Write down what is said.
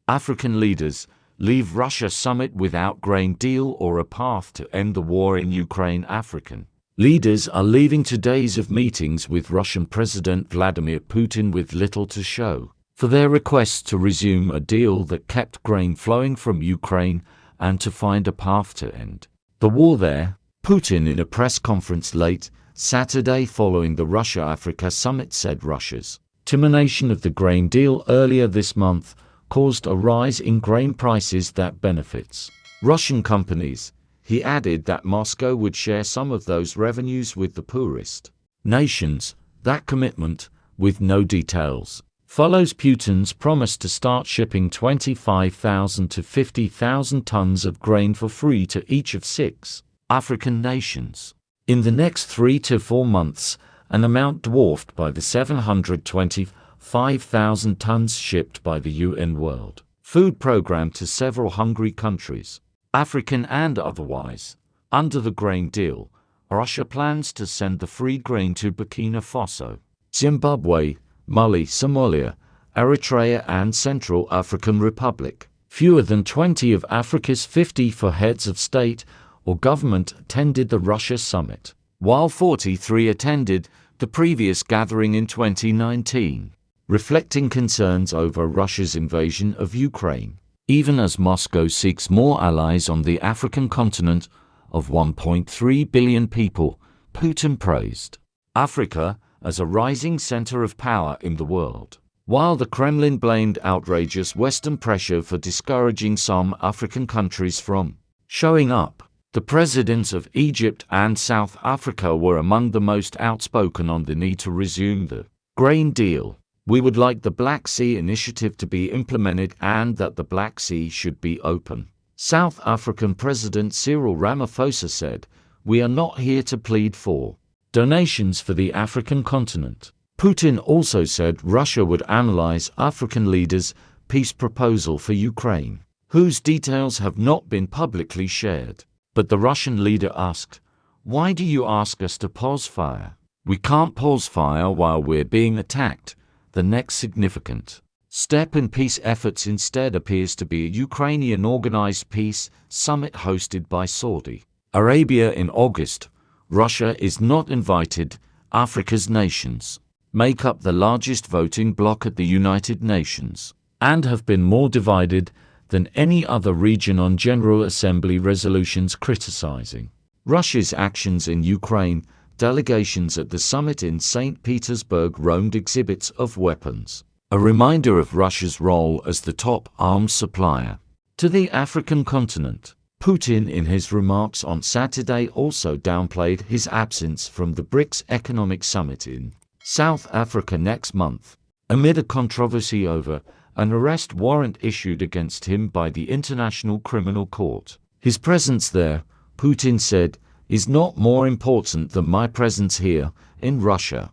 African leaders leave Russia summit without grain deal or a path to end the war in Ukraine. African leaders are leaving 2 days of meetings with Russian President Vladimir Putin with little to show for their request to resume a deal that kept grain flowing from Ukraine and to find a path to end the war there. Putin, in a press conference late Saturday following the Russia-Africa summit, said Russia's termination of the grain deal earlier this month caused a rise in grain prices that benefits Russian companies. He added that Moscow would share some of those revenues with the poorest nations. That commitment, with no details, follows Putin's promise to start shipping 25,000 to 50,000 tons of grain for free to each of 6 African nations in the next 3 to 4 months, an amount dwarfed by the 725,000 tons shipped by the UN World Food Programme to several hungry countries, African and otherwise. Under the grain deal, Russia plans to send the free grain to Burkina Faso, Zimbabwe, Mali, Somalia, Eritrea and Central African Republic. Fewer than 20 of Africa's 54 heads of state or government attended the Russia summit, while 43 attended the previous gathering in 2019, reflecting concerns over Russia's invasion of Ukraine. Even as Moscow seeks more allies on the African continent of 1.3 billion people, Putin praised Africa as a rising center of power in the world, while the Kremlin blamed outrageous Western pressure for discouraging some African countries from showing up. The presidents of Egypt and South Africa were among the most outspoken on the need to resume the grain deal. We would like the Black Sea Initiative to be implemented and that the Black Sea should be open, South African President Cyril Ramaphosa said. We are not here to plead for donations for the African continent. Putin also said Russia would analyze African leaders' peace proposal for Ukraine, whose details have not been publicly shared. But the Russian leader asked, "Why do you ask us to pause fire? We can't pause fire while we're being attacked." The next significant step in peace efforts instead appears to be a Ukrainian organized peace summit hosted by Saudi Arabia in August. Russia is not invited. Africa's nations make up the largest voting bloc at the United Nations and have been more divided than any other region on General Assembly resolutions criticizing Russia's actions in Ukraine. Delegations at the summit in St. Petersburg roamed exhibits of weapons, a reminder of Russia's role as the top arms supplier to the African continent. Putin, in his remarks on Saturday, also downplayed his absence from the BRICS Economic Summit in South Africa next month, amid a controversy over an arrest warrant issued against him by the International Criminal Court. His presence there, Putin said, is not more important than my presence here in Russia.